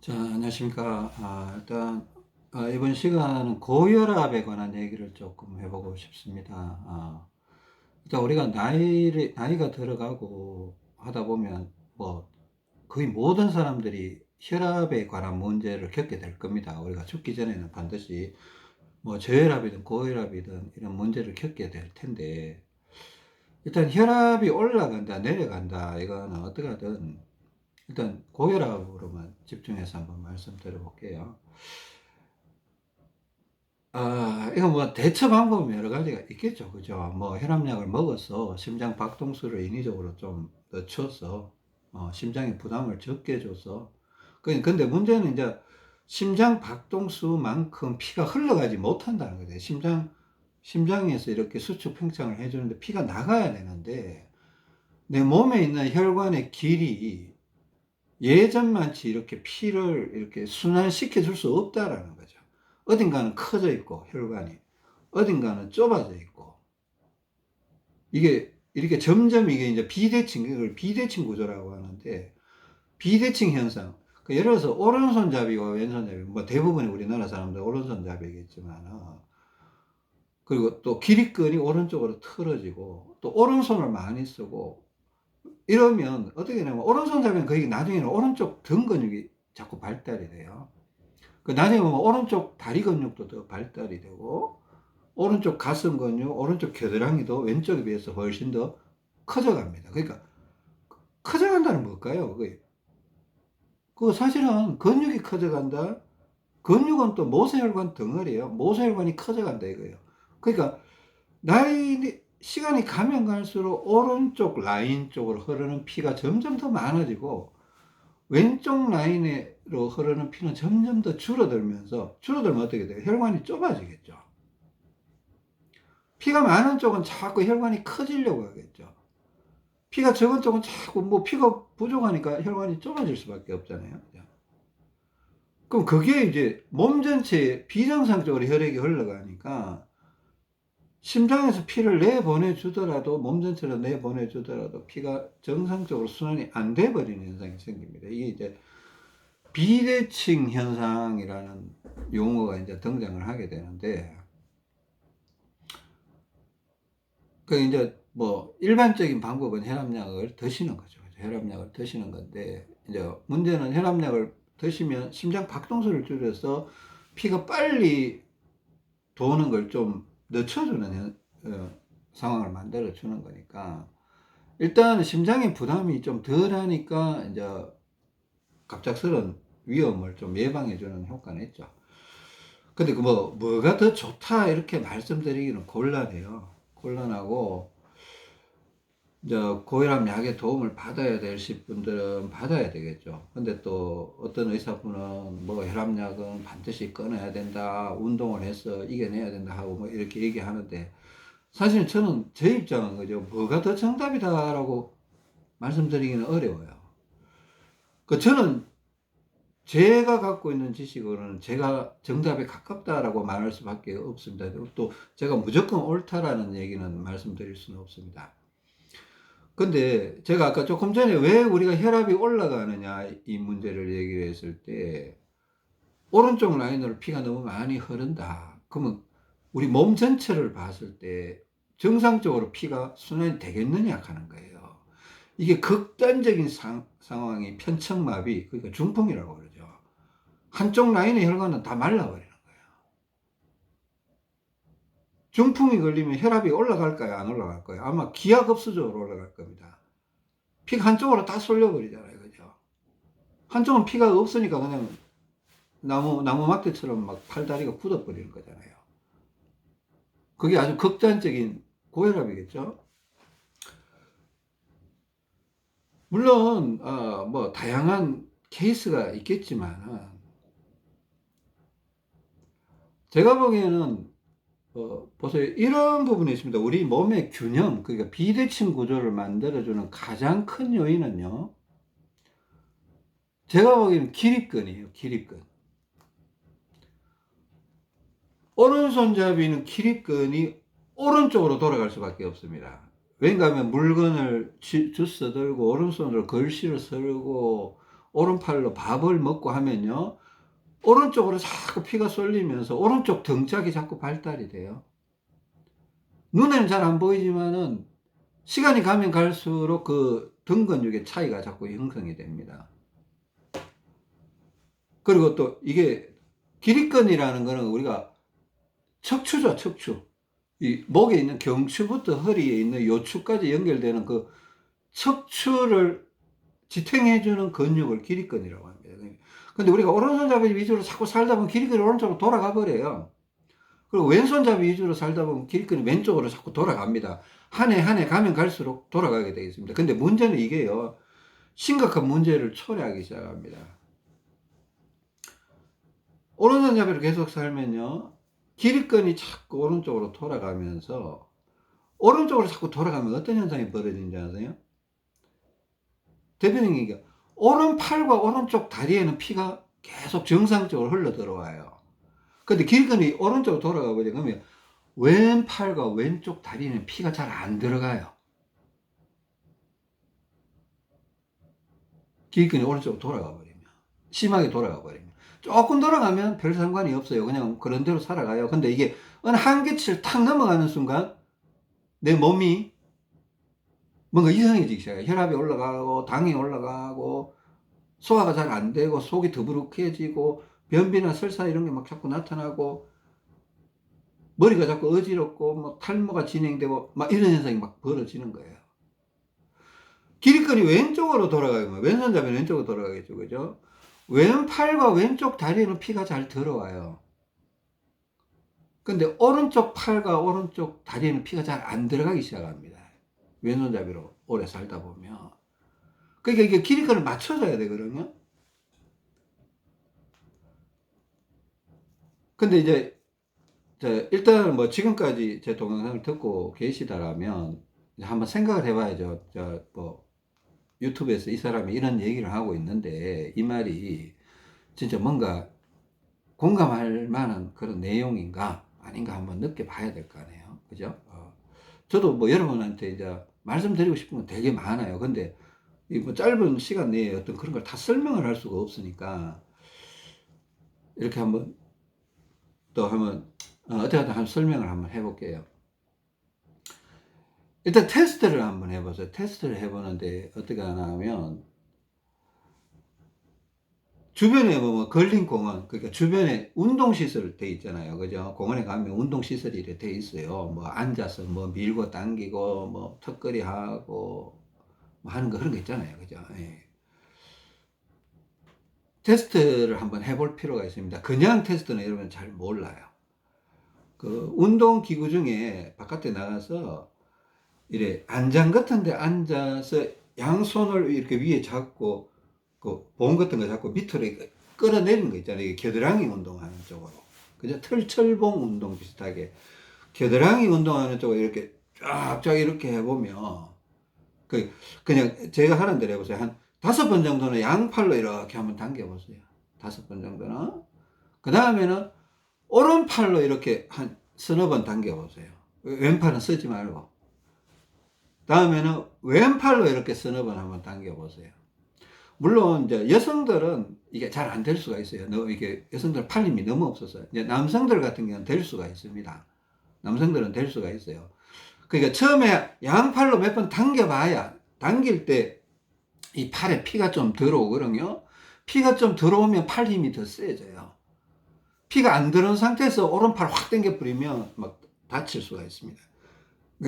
자, 안녕하십니까. 일단, 이번 시간은 고혈압에 관한 얘기를 조금 해보고 싶습니다. 일단 우리가 나이가 들어가고 하다 보면, 뭐, 거의 모든 사람들이 혈압에 관한 문제를 겪게 될 겁니다. 우리가 죽기 전에는 반드시 뭐 저혈압이든 고혈압이든 이런 문제를 겪게 될 텐데, 일단 혈압이 올라간다, 내려간다, 이거는 어떻게 하든, 일단 고혈압으로만 집중해서 한번 말씀드려 볼게요. 이거 뭐 대처 방법이 여러 가지가 있겠죠. 그죠? 뭐 혈압약을 먹어서 심장 박동수를 인위적으로 좀 늦춰서, 심장에 부담을 적게 줘서. 근데 문제는 이제 심장 박동수만큼 피가 흘러가지 못한다는 거죠. 심장에서 이렇게 수축 팽창을 해주는데 피가 나가야 되는데, 내 몸에 있는 혈관의 길이 예전만치 이렇게 피를 이렇게 순환시켜 줄 수 없다라는 거죠. 어딘가는 커져 있고, 혈관이. 어딘가는 좁아져 있고. 이게, 이렇게 점점 이게 이제 이걸 비대칭 구조라고 하는데, 비대칭 현상. 예를 들어서 오른손잡이와 왼손잡이, 뭐 대부분의 우리나라 사람들 오른손잡이겠지만, 그리고 또 기립근이 오른쪽으로 틀어지고, 또 오른손을 많이 쓰고, 이러면 어떻게 되냐면, 오른손잡이는 거의 나중에는 오른쪽 등 근육이 자꾸 발달이 돼요. 나중에 보면 오른쪽 다리 근육도 더 발달이 되고, 오른쪽 가슴 근육, 오른쪽 겨드랑이도 왼쪽에 비해서 훨씬 더 커져갑니다. 그러니까 커져간다는 뭘까요? 그 사실은 근육이 커져간다. 근육은 또 모세혈관 덩어리예요. 모세혈관이 커져간다 이거예요. 그러니까 시간이 가면 갈수록 오른쪽 라인 쪽으로 흐르는 피가 점점 더 많아지고, 왼쪽 라인으로 흐르는 피는 점점 더 줄어들면 어떻게 돼요? 혈관이 좁아지겠죠. 피가 많은 쪽은 자꾸 혈관이 커지려고 하겠죠. 피가 적은 쪽은 자꾸 피가 부족하니까 혈관이 좁아질 수밖에 없잖아요. 그럼 그게 이제 몸 전체에 비정상적으로 혈액이 흘러가니까 심장에서 피를 내보내주더라도, 몸 전체로 내보내주더라도 피가 정상적으로 순환이 안 돼버리는 현상이 생깁니다. 이게 이제 비대칭 현상이라는 용어가 이제 등장을 하게 되는데, 이제 뭐 일반적인 방법은 혈압약을 드시는 거죠. 혈압약을 드시는 건데, 이제 문제는 혈압약을 드시면 심장 박동수를 줄여서 피가 빨리 도는 걸 좀 늦춰주는 상황을 만들어 주는 거니까, 일단 심장의 부담이 좀 덜하니까 이제 갑작스런 위험을 좀 예방해 주는 효과는 있죠. 근데 뭐가 더 좋다 이렇게 말씀드리기는 곤란하고, 이제 고혈압 약의 도움을 받아야 되실 분들은 받아야 되겠죠. 근데 또 어떤 의사분은 뭐 혈압약은 반드시 끊어야 된다, 운동을 해서 이겨내야 된다 하고 뭐 이렇게 얘기하는데, 사실 저는 제 입장은 그죠, 뭐가 더 정답이다라고 말씀드리기는 어려워요. 저는 제가 갖고 있는 지식으로는 제가 정답에 가깝다라고 말할 수밖에 없습니다. 또 제가 무조건 옳다라는 얘기는 말씀드릴 수는 없습니다. 근데 제가 아까 조금 전에 왜 우리가 혈압이 올라가느냐 이 문제를 얘기를 했을 때, 오른쪽 라인으로 피가 너무 많이 흐른다. 그러면 우리 몸 전체를 봤을 때 정상적으로 피가 순환이 되겠느냐 하는 거예요. 이게 극단적인 상황이 편척마비, 그러니까 중풍이라고 그러죠. 한쪽 라인의 혈관은 다 말라버리는 거예요. 중풍이 걸리면 혈압이 올라갈까요? 안 올라갈까요? 아마 기하급수적으로 올라갈 겁니다. 피가 한쪽으로 다 쏠려버리잖아요. 그죠? 한쪽은 피가 없으니까 그냥 나무 막대처럼 막 팔다리가 굳어버리는 거잖아요. 그게 아주 극단적인 고혈압이겠죠? 물론, 뭐, 다양한 케이스가 있겠지만, 제가 보기에는, 보세요. 이런 부분이 있습니다. 우리 몸의 균형, 그러니까 비대칭 구조를 만들어주는 가장 큰 요인은요, 제가 보기에는 기립근이에요, 기립근. 오른손잡이는 기립근이 오른쪽으로 돌아갈 수밖에 없습니다. 왜냐하면 물건을 주워 들고 오른손으로 글씨를 쓰고 오른팔로 밥을 먹고 하면요, 오른쪽으로 자꾸 피가 쏠리면서 오른쪽 등짝이 자꾸 발달이 돼요. 눈에는 잘 안 보이지만은 시간이 가면 갈수록 그 등 근육의 차이가 자꾸 형성이 됩니다. 그리고 또 이게 기립근이라는 거는 우리가 척추죠, 척추. 이 목에 있는 경추부터 허리에 있는 요추까지 연결되는 그 척추를 지탱해주는 근육을 기립근이라고 합니다. 근데 우리가 오른손잡이 위주로 자꾸 살다 보면 기립근이 오른쪽으로 돌아가 버려요. 그리고 왼손잡이 위주로 살다 보면 기립근이 왼쪽으로 자꾸 돌아갑니다. 한 해 한 해 가면 갈수록 돌아가게 되겠습니다. 근데 문제는 이게요, 심각한 문제를 초래하기 시작합니다. 오른손잡이로 계속 살면요, 기립근이 자꾸 오른쪽으로 돌아가면서 오른쪽으로 자꾸 돌아가면 어떤 현상이 벌어지는지 아세요? 대표님, 이게 오른팔과 오른쪽 다리에는 피가 계속 정상적으로 흘러 들어와요. 근데 기립근이 오른쪽으로 돌아가 버리면 그러면 왼팔과 왼쪽 다리는 피가 잘 안 들어가요. 기립근이 오른쪽으로 돌아가 버리면, 심하게 돌아가 버리면. 조금 돌아가면 별 상관이 없어요. 그냥 그런 대로 살아가요. 근데 이게 어느 한계치를 탁 넘어가는 순간 내 몸이 뭔가 이상해지기 시작해요. 혈압이 올라가고 당이 올라가고 소화가 잘 안 되고 속이 더부룩해지고 변비나 설사 이런 게 막 자꾸 나타나고 머리가 자꾸 어지럽고 뭐 탈모가 진행되고 막 이런 현상이 막 벌어지는 거예요. 기립근이 왼쪽으로 돌아가면 왼손잡이는 왼쪽으로 돌아가겠죠, 그죠? 왼팔과 왼쪽 다리에는 피가 잘 들어와요. 근데 오른쪽 팔과 오른쪽 다리에는 피가 잘 안 들어가기 시작합니다. 왼손잡이로 오래 살다 보면. 그러니까 이게 기립근을 맞춰줘야 되거든요. 근데 이제 일단 뭐 지금까지 제 동영상을 듣고 계시다라면 한번 생각을 해봐야죠. 뭐 유튜브에서 이 사람이 이런 얘기를 하고 있는데 이 말이 진짜 뭔가 공감할 만한 그런 내용인가 아닌가 한번 느껴봐야 될 거 아니에요. 그죠? 저도 뭐 여러분한테 이제 말씀드리고 싶은 건 되게 많아요. 근데 이 뭐 짧은 시간 내에 어떤 그런 걸 다 설명을 할 수가 없으니까 이렇게 한번 또 한번 어떻게 하든 한번 설명을 한번 해볼게요. 일단 테스트를 한번 해보세요. 테스트를 해보는데 어떻게 하나 하면 주변에 뭐 걸린공원, 그러니까 주변에 운동시설 돼 있잖아요. 그죠? 공원에 가면 운동시설이 이렇게 돼 있어요. 뭐 앉아서 뭐 밀고 당기고 뭐 턱걸이 하고 뭐 하는 거 그런 거 있잖아요. 그죠? 예. 테스트를 한번 해볼 필요가 있습니다. 그냥 테스트는 여러분 잘 몰라요. 그 운동기구 중에 바깥에 나가서 이래 안장 같은 데 앉아서 양손을 이렇게 위에 잡고 그 보험 같은 거 잡고 밑으로 이렇게 끌어내리는 거 있잖아요. 이게 겨드랑이 운동하는 쪽으로. 그죠? 털철봉 운동 비슷하게. 겨드랑이 운동하는 쪽으로 이렇게 쫙쫙 이렇게 해보면, 그냥 제가 하는 대로 해보세요. 한 5번 정도는 양팔로 이렇게 한번 당겨보세요. 5번 정도는. 그 다음에는 오른팔로 이렇게 한 서너 번 당겨보세요. 왼팔은 쓰지 말고. 다음에는 왼팔로 이렇게 서너 번 한번 당겨보세요. 물론 이제 여성들은 이게 잘 안 될 수가 있어요. 이게 여성들 팔 힘이 너무 없어서. 이제 남성들 같은 경우는 될 수가 있습니다. 남성들은 될 수가 있어요. 그러니까 처음에 양팔로 몇 번 당겨봐야 당길 때 이 팔에 피가 좀 들어오거든요. 피가 좀 들어오면 팔 힘이 더 세져요. 피가 안 들어온 상태에서 오른팔 확 당겨 버리면 막 다칠 수가 있습니다.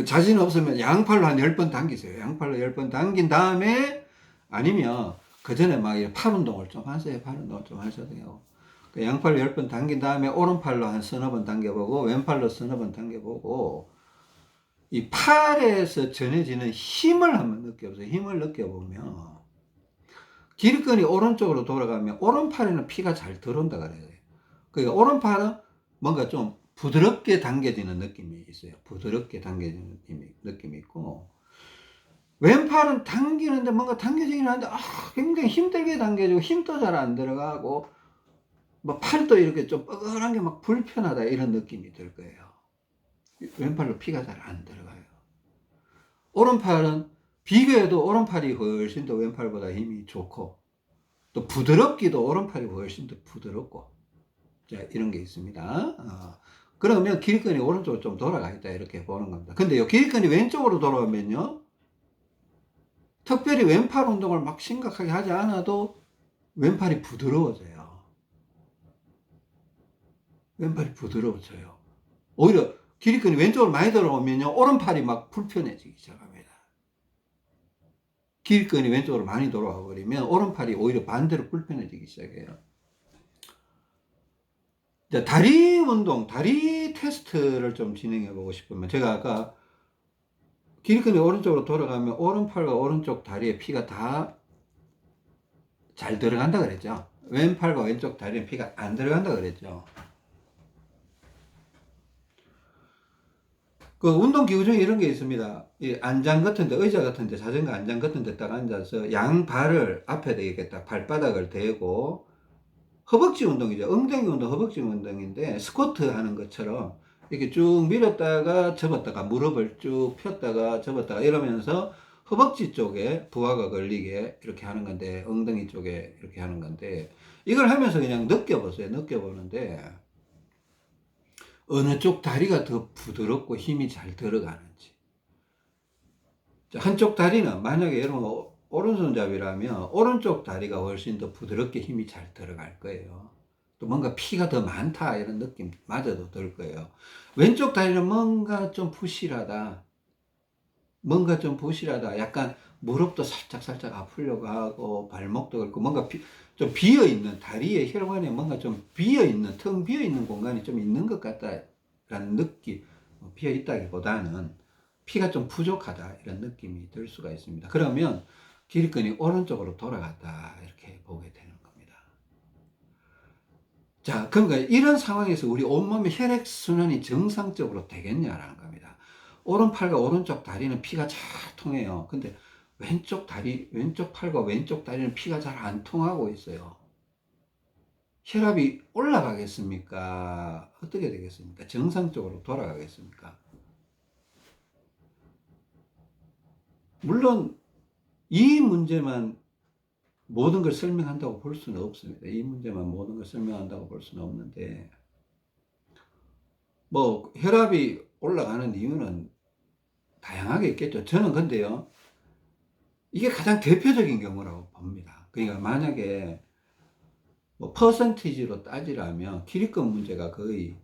자신 없으면 양팔로 한 10번 당기세요. 양팔로 10번 당긴 다음에 아니면 그 전에 막 팔 운동을 좀 하세요. 팔 운동을 좀 하셔도 돼요. 양팔로 10번 당긴 다음에 오른팔로 한 서너 번 당겨보고 왼팔로 서너 번 당겨보고 이 팔에서 전해지는 힘을 한번 느껴보세요. 힘을 느껴보면 기립근이 오른쪽으로 돌아가면 오른팔에는 피가 잘 들어온다 그래요. 그러니까 오른팔은 뭔가 좀 부드럽게 당겨지는 느낌이 있어요. 부드럽게 당겨지는 느낌이 있고 왼팔은 당기는데 뭔가 당겨지긴 하는데 굉장히 힘들게 당겨지고 힘도 잘 안 들어가고 뭐 팔도 이렇게 좀 뻐근한 게 막 불편하다 이런 느낌이 들 거예요. 왼팔로 피가 잘 안 들어가요. 오른팔은 비교해도 오른팔이 훨씬 더 왼팔보다 힘이 좋고 또 부드럽기도 오른팔이 훨씬 더 부드럽고. 자, 이런 게 있습니다. 그러면 기립근이 오른쪽으로 좀 돌아가 있다 이렇게 보는 겁니다. 근데 요 기립근이 왼쪽으로 돌아오면요, 특별히 왼팔 운동을 막 심각하게 하지 않아도 왼팔이 부드러워져요. 왼팔이 부드러워져요. 오히려 기립근이 왼쪽으로 많이 돌아오면요, 오른팔이 막 불편해지기 시작합니다. 기립근이 왼쪽으로 많이 돌아와 버리면 오른팔이 오히려 반대로 불편해지기 시작해요. 다리 운동, 다리 테스트를 좀 진행해 보고 싶으면, 제가 아까 기립근이 오른쪽으로 돌아가면 오른팔과 오른쪽 다리에 피가 다 잘 들어간다 그랬죠. 왼팔과 왼쪽 다리에 피가 안 들어간다 그랬죠. 그 운동기구 중에 이런 게 있습니다. 이 안장 같은 데, 의자 같은 데, 자전거 안장 같은 데 딱 앉아서 양 발을 앞에다 이렇게 딱 발바닥을 대고, 허벅지 운동이죠. 엉덩이 운동, 허벅지 운동인데, 스쿼트 하는 것처럼 이렇게 쭉 밀었다가 접었다가, 무릎을 쭉 폈다가 접었다가 이러면서 허벅지 쪽에 부하가 걸리게 이렇게 하는 건데, 엉덩이 쪽에 이렇게 하는 건데, 이걸 하면서 그냥 느껴보세요. 느껴보는데, 어느 쪽 다리가 더 부드럽고 힘이 잘 들어가는지. 한쪽 다리는 만약에 여러분 오른손잡이라면 오른쪽 다리가 훨씬 더 부드럽게 힘이 잘 들어갈 거예요. 또 뭔가 피가 더 많다 이런 느낌마저도 들 거예요. 왼쪽 다리는 뭔가 좀 부실하다. 뭔가 좀 부실하다. 약간 무릎도 살짝 아프려고 하고 발목도 그렇고 뭔가 좀 비어있는, 다리의 혈관에 뭔가 좀 비어있는, 텅 비어있는 공간이 좀 있는 것 같다라는 느낌. 비어있다기보다는 피가 좀 부족하다 이런 느낌이 들 수가 있습니다. 그러면 기립근이 오른쪽으로 돌아갔다 이렇게 보게 되는 겁니다. 자, 그러니까 이런 상황에서 우리 온몸의 혈액순환이 정상적으로 되겠냐라는 겁니다. 오른팔과 오른쪽 다리는 피가 잘 통해요. 근데 왼쪽 다리, 왼쪽 팔과 왼쪽 다리는 피가 잘 안 통하고 있어요. 혈압이 올라가겠습니까? 어떻게 되겠습니까? 정상적으로 돌아가겠습니까? 물론 이 문제만 모든 걸 설명한다고 볼 수는 없습니다. 이 문제만 모든 걸 설명한다고 볼 수는 없는데, 뭐 혈압이 올라가는 이유는 다양하게 있겠죠. 저는 근데요, 이게 가장 대표적인 경우라고 봅니다. 그러니까 만약에 뭐 퍼센티지로 따지라면 기립근 문제가 거의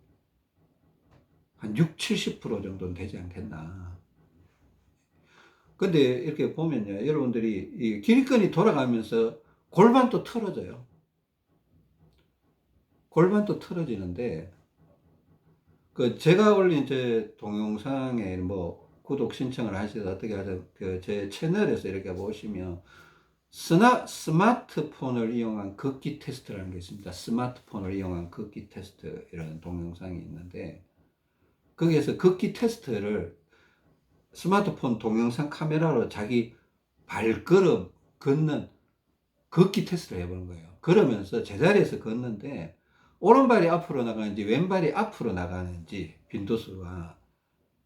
한 6, 70% 정도는 되지 않겠나. 근데 이렇게 보면요, 여러분들이 이 기립근이 돌아가면서 골반도 틀어져요. 골반도 틀어지는데, 그 제가 올린 제 동영상에 뭐 구독 신청을 하셔서 어떻게 하죠? 그 제 채널에서 이렇게 보시면 스마트폰을 이용한 걷기 테스트라는 게 있습니다. 스마트폰을 이용한 걷기 테스트 이라는 동영상이 있는데, 거기에서 걷기 테스트를 스마트폰 동영상 카메라로 자기 발걸음 걷는 걷기 테스트를 해보는 거예요. 그러면서 제자리에서 걷는데 오른발이 앞으로 나가는지 왼발이 앞으로 나가는지 빈도수가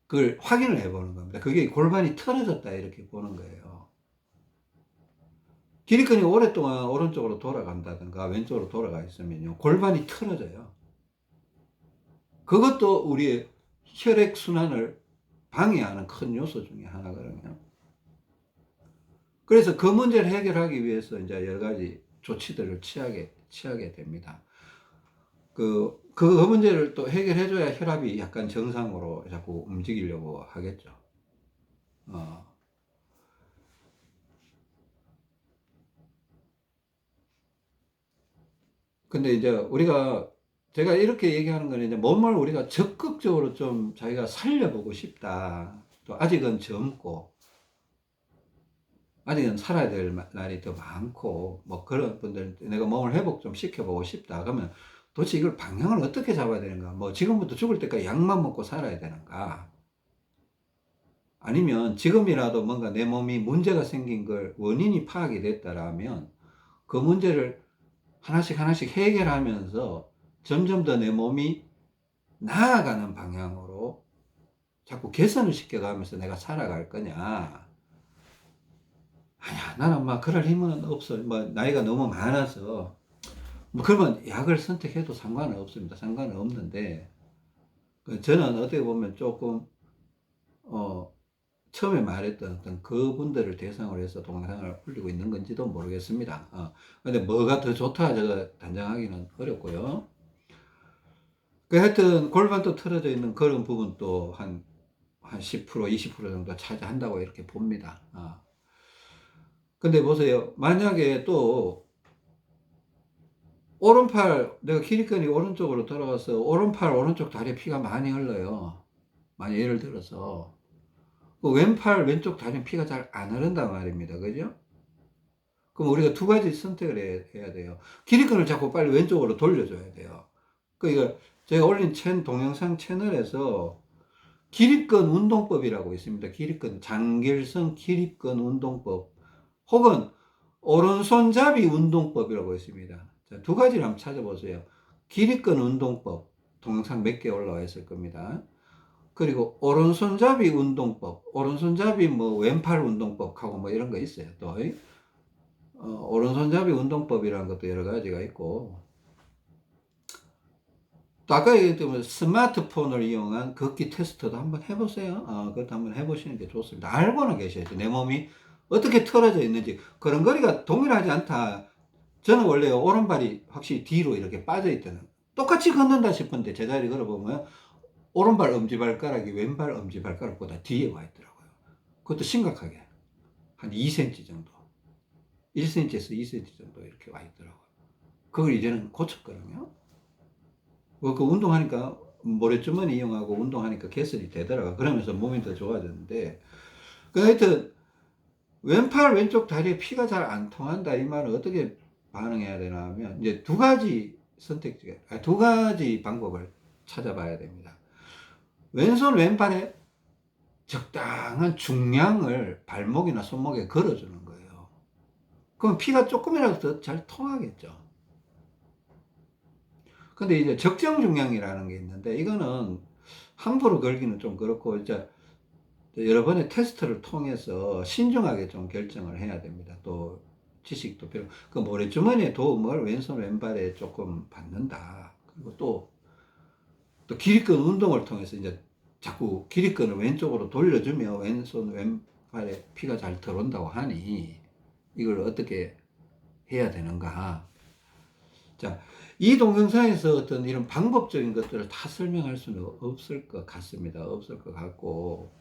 그걸 확인을 해보는 겁니다. 그게 골반이 틀어졌다 이렇게 보는 거예요. 기립근이 오랫동안 오른쪽으로 돌아간다든가 왼쪽으로 돌아가 있으면요, 골반이 틀어져요. 그것도 우리의 혈액순환을 방해하는 큰 요소 중에 하나거든요. 그래서 그 문제를 해결하기 위해서 이제 여러 가지 조치들을 취하게 됩니다. 그 문제를 또 해결해줘야 혈압이 약간 정상으로 자꾸 움직이려고 하겠죠. 어. 근데 이제 제가 이렇게 얘기하는 건 이제 몸을 우리가 적극적으로 좀 자기가 살려보고 싶다. 또 아직은 젊고, 아직은 살아야 될 날이 더 많고, 뭐 그런 분들, 내가 몸을 회복 좀 시켜보고 싶다. 그러면 도대체 이걸 방향을 어떻게 잡아야 되는가? 뭐 지금부터 죽을 때까지 약만 먹고 살아야 되는가? 아니면 지금이라도 뭔가 내 몸이 문제가 생긴 걸 원인이 파악이 됐다라면 그 문제를 하나씩 해결하면서 점점 더 내 몸이 나아가는 방향으로 자꾸 개선을 시켜가면서 내가 살아갈 거냐. 아니야, 나는 막 그럴 힘은 없어. 뭐, 나이가 너무 많아서. 뭐, 그러면 약을 선택해도 상관은 없습니다. 상관은 없는데, 저는 어떻게 보면 조금, 어, 처음에 말했던 어떤 그분들을 대상으로 해서 동영상을 올리고 있는 건지도 모르겠습니다. 근데 뭐가 더 좋다, 저거 단정하기는 어렵고요. 하여튼 골반도 틀어져 있는 그런 부분도 한 10%, 20% 정도 차지한다고 이렇게 봅니다. 근데 보세요. 만약에 또 오른팔, 내가 기립근이 오른쪽으로 돌아가서 오른팔, 오른쪽 다리에 피가 많이 흘러요. 만약 예를 들어서. 그 왼팔, 왼쪽 다리는 피가 잘 안 흐른단 말입니다. 그죠? 그럼 우리가 두 가지 선택을 해야 돼요. 기립근을 자꾸 빨리 왼쪽으로 돌려줘야 돼요. 그러니까 제가 올린 동영상 채널에서 기립근 운동법이라고 있습니다. 기립근, 장길성 기립근 운동법. 혹은 오른손잡이 운동법이라고 있습니다. 자, 두 가지를 한번 찾아보세요. 기립근 운동법. 동영상 몇 개 올라와 있을 겁니다. 그리고 오른손잡이 운동법. 오른손잡이 뭐 왼팔 운동법하고 뭐 이런 거 있어요. 또. 오른손잡이 운동법이라는 것도 여러 가지가 있고, 또 아까 얘기했던 스마트폰을 이용한 걷기 테스트도 한번 해보세요. 그것도 한번 해보시는 게 좋습니다. 알고는 계셔야죠. 내 몸이 어떻게 틀어져 있는지. 걸음걸이가 동일하지 않다. 저는 원래 오른발이 확실히 뒤로 이렇게 빠져 있다는. 똑같이 걷는다 싶은데 제자리 걸어보면 오른발 엄지발가락이 왼발 엄지발가락보다 뒤에 와 있더라고요. 그것도 심각하게. 한 2cm 정도. 1cm에서 2cm 정도 이렇게 와 있더라고요. 그걸 이제는 고쳤거든요. 그 운동하니까 모래주머니 이용하고 운동하니까 개선이 되더라고요. 그러면서 몸이 더 좋아졌는데, 하여튼 왼팔 왼쪽 다리에 피가 잘 안 통한다 이 말은 어떻게 반응해야 되나 하면 이제 두 가지 방법을 찾아봐야 됩니다. 왼손 왼발에 적당한 중량을 발목이나 손목에 걸어주는 거예요. 그럼 피가 조금이라도 더 잘 통하겠죠. 근데 이제 적정 중량이라는 게 있는데 이거는 함부로 걸기는 좀 그렇고 이제 여러 번의 테스트를 통해서 신중하게 좀 결정을 해야 됩니다. 또 지식도 필요. 그 모래주머니의 도움을 왼손 왼발에 조금 받는다. 그리고 또 기립근 운동을 통해서 이제 자꾸 기립근을 왼쪽으로 돌려주면 왼손 왼발에 피가 잘 들어온다고 하니 이걸 어떻게 해야 되는가. 자, 이 동영상에서 어떤 이런 방법적인 것들을 다 설명할 수는 없을 것 같습니다. 없을 것 같고,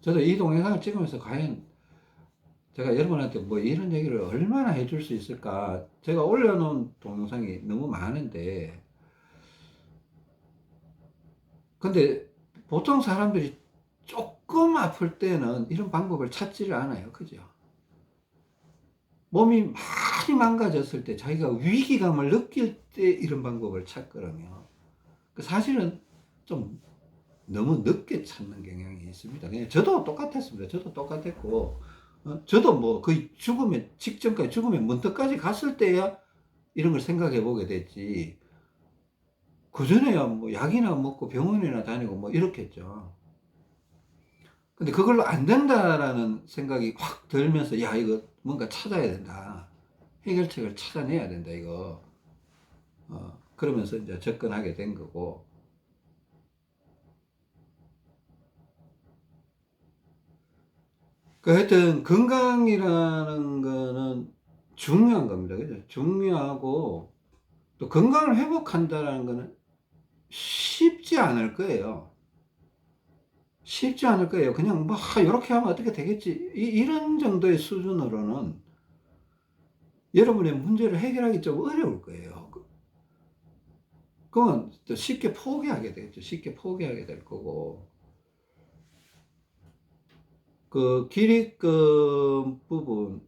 저도 이 동영상을 찍으면서 과연 제가 여러분한테 뭐 이런 얘기를 얼마나 해줄 수 있을까. 제가 올려놓은 동영상이 너무 많은데, 근데 보통 사람들이 조금 아플 때는 이런 방법을 찾지를 않아요. 그죠? 몸이 많이 망가졌을 때 자기가 위기감을 느낄 때 이런 방법을 찾거든요. 사실은 좀 너무 늦게 찾는 경향이 있습니다. 그냥 저도 똑같았습니다. 저도 똑같았고, 저도 뭐 거의 죽음의 직전까지, 죽음의 문턱까지 갔을 때야 이런 걸 생각해 보게 됐지. 그전에야 뭐 약이나 먹고 병원이나 다니고 뭐 이렇겠죠. 근데 그걸로 안 된다라는 생각이 확 들면서, 야, 이거 뭔가 찾아야 된다. 해결책을 찾아내야 된다, 이거. 그러면서 이제 접근하게 된 거고. 하여튼 건강이라는 거는 중요한 겁니다. 그죠? 중요하고 또 건강을 회복한다라는 거는 쉽지 않을 거예요. 쉽지 않을 거예요. 그냥 뭐 이렇게 하면 어떻게 되겠지. 이런 정도의 수준으로는 여러분의 문제를 해결하기 좀 어려울 거예요. 그건 또 쉽게 포기하게 되겠죠. 쉽게 포기하게 될 거고. 그 기립근 부분,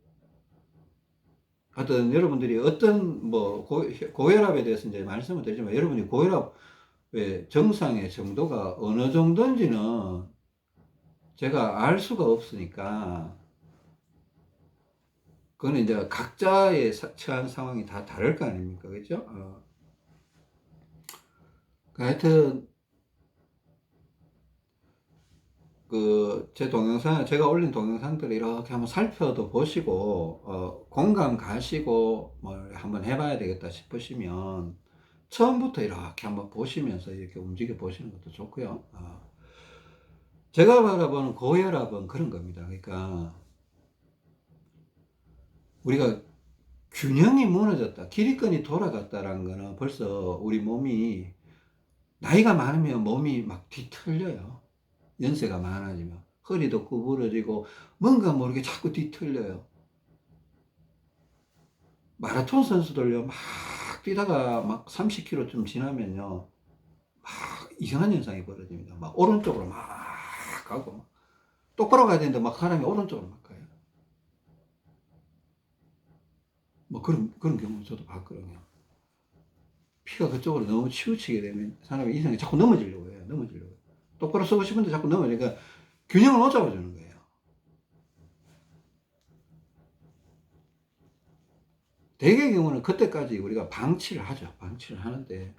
하여튼 여러분들이 어떤 뭐 고혈압에 대해서 이제 말씀을 드리지만 여러분이 고혈압의 정상의 정도가 어느 정도인지는 제가 알 수가 없으니까 그거는 이제 각자의 처한 상황이 다 다를 거 아닙니까? 그죠? 하여튼 제 동영상, 제가 올린 동영상들을 이렇게 한번 살펴도 보시고, 공감 가시고, 뭐, 한번 해봐야 되겠다 싶으시면, 처음부터 이렇게 한번 보시면서 이렇게 움직여 보시는 것도 좋고요. 제가 바라보는 고혈압은 그런 겁니다. 그러니까, 우리가 균형이 무너졌다, 기립근이 돌아갔다라는 거는 벌써 우리 몸이, 나이가 많으면 몸이 막 뒤틀려요. 연세가 많아지면. 허리도 구부러지고, 뭔가 모르게 자꾸 뒤틀려요. 마라톤 선수들요, 막 뛰다가 막 30km 좀 지나면요, 막 이상한 현상이 벌어집니다. 막 오른쪽으로 막 가고, 막 똑바로 가야 되는데 막 사람이 오른쪽으로 막 가요. 뭐 그런 경우 저도 봤거든요. 피가 그쪽으로 너무 치우치게 되면 사람이 이상하게 자꾸 넘어지려고 해요. 넘어지려고 해요. 똑바로 서고 싶은데 자꾸 넘어지니까 균형을 못 잡아주는 거예요. 대개의 경우는 그때까지 우리가 방치를 하죠. 방치를 하는데,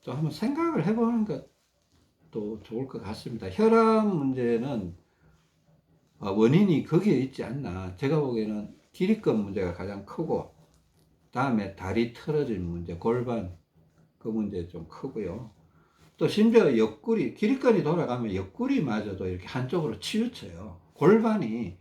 또 한번 생각을 해보는 것도 좋을 것 같습니다. 혈압 문제는 원인이 거기에 있지 않나. 제가 보기에는 기립근 문제가 가장 크고, 다음에 다리 틀어진 문제, 골반, 그 문제 좀 크고요. 또 심지어 옆구리, 기립근이 돌아가면 옆구리마저도 이렇게 한쪽으로 치우쳐요. 골반이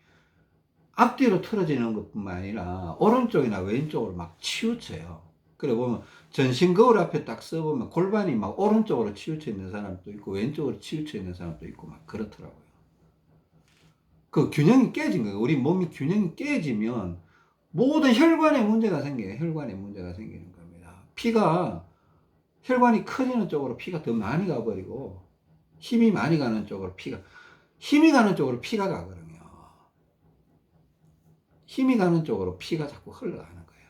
앞뒤로 틀어지는 것뿐만 아니라 오른쪽이나 왼쪽으로 막 치우쳐요. 그래 보면 전신 거울 앞에 딱 써보면 골반이 막 오른쪽으로 치우쳐 있는 사람도 있고 왼쪽으로 치우쳐 있는 사람도 있고 막 그렇더라고요. 그 균형이 깨진 거예요. 우리 몸이 균형이 깨지면 모든 혈관에 문제가 생겨요. 혈관에 문제가 생기는 겁니다. 혈관이 커지는 쪽으로 피가 더 많이 가버리고, 힘이 많이 가는 쪽으로 힘이 가는 쪽으로 피가 가거든요. 힘이 가는 쪽으로 피가 자꾸 흘러가는 거예요.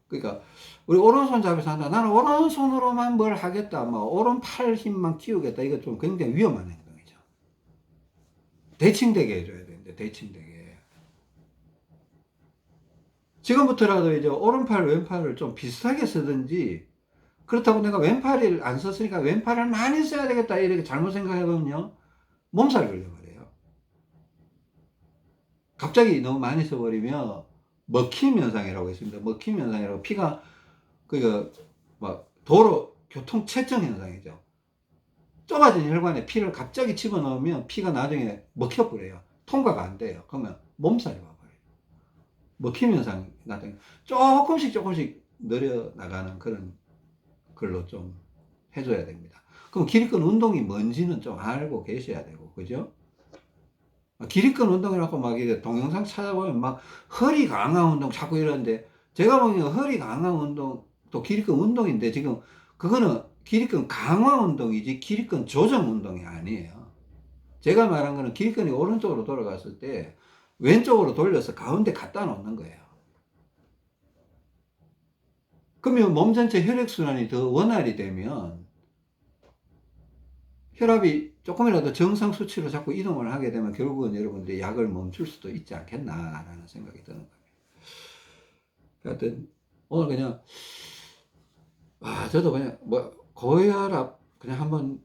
그러니까 우리 오른손 잡이서 한다, 나는 오른손으로만 뭘 하겠다, 뭐 오른팔 힘만 키우겠다, 이거 좀 굉장히 위험한 행동이죠. 대칭되게 해줘야 되는데, 대칭되게. 지금부터라도 이제 오른팔 왼팔을 좀 비슷하게 쓰든지, 그렇다고 내가 왼팔을 안 썼으니까 왼팔을 많이 써야 되겠다, 이렇게 잘못 생각해보면요, 몸살 걸려버려요. 갑자기 너무 많이 써버리면 먹힘 현상이라고 있습니다. 먹힘 현상이라고, 피가 막 도로 교통 체증 현상이죠. 좁아진 혈관에 피를 갑자기 집어넣으면 피가 나중에 먹혀버려요. 통과가 안 돼요. 그러면 몸살이 와버려요. 먹힘 현상이 나중에 조금씩 늘어나가는 그런 걸로 좀 해줘야 됩니다. 그럼 기립근 운동이 뭔지는 좀 알고 계셔야 되고, 그죠? 기립근 운동이라고 막 이게 동영상 찾아보면 막 허리 강화 운동 자꾸 이러는데, 제가 보기엔 허리 강화 운동 또 기립근 운동인데, 지금 그거는 기립근 강화 운동이지 기립근 조정 운동이 아니에요. 제가 말한 거는 기립근이 오른쪽으로 돌아갔을 때 왼쪽으로 돌려서 가운데 갖다 놓는 거예요. 그러면 몸 전체 혈액순환이 더 원활히 되면, 혈압이 조금이라도 정상 수치로 자꾸 이동을 하게 되면 결국은 여러분들이 약을 멈출 수도 있지 않겠나라는 생각이 드는 거예요. 하여튼 오늘 그냥 저도 그냥 뭐 고혈압 그냥 한번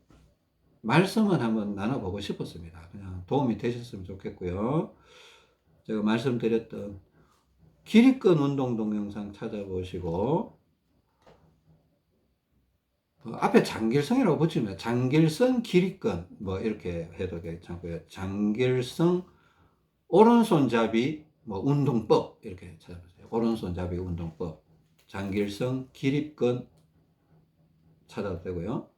말씀은 한번 나눠보고 싶었습니다. 그냥 도움이 되셨으면 좋겠고요. 제가 말씀드렸던 기립근 운동 동영상 찾아보시고, 앞에 장길성이라고 붙이면 장길성 기립근 뭐 이렇게 해도 괜찮고요. 장길성 오른손잡이 뭐 운동법 이렇게 찾아보세요. 오른손잡이 운동법, 장길성 기립근 찾아도 되고요.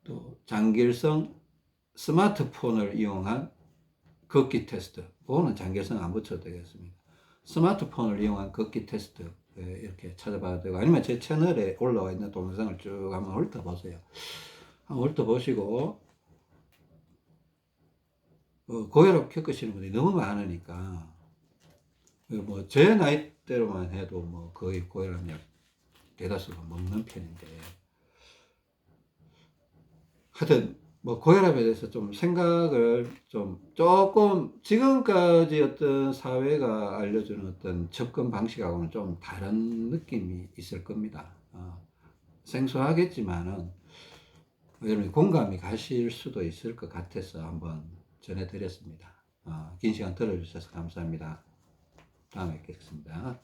또 장길성 스마트폰을 이용한 걷기 테스트, 그거는 장길성 안 붙여도 되겠습니다. 스마트폰을 이용한 걷기 테스트, 이렇게 찾아봐도 되고, 아니면 제 채널에 올라와 있는 동영상을 쭉 한번 훑어보세요. 한번 훑어보시고, 고혈압 겪으시는 분이 너무 많으니까, 뭐 제 나이대로만 해도 뭐 거의 고혈압약 대다수가 먹는 편인데, 하여튼 뭐 고혈압에 대해서 좀 생각을 좀 조금, 지금까지 어떤 사회가 알려주는 어떤 접근 방식하고는 좀 다른 느낌이 있을 겁니다. 생소하겠지만은 여러분이 공감이 가실 수도 있을 것 같아서 한번 전해드렸습니다. 긴 시간 들어주셔서 감사합니다. 다음에 뵙겠습니다.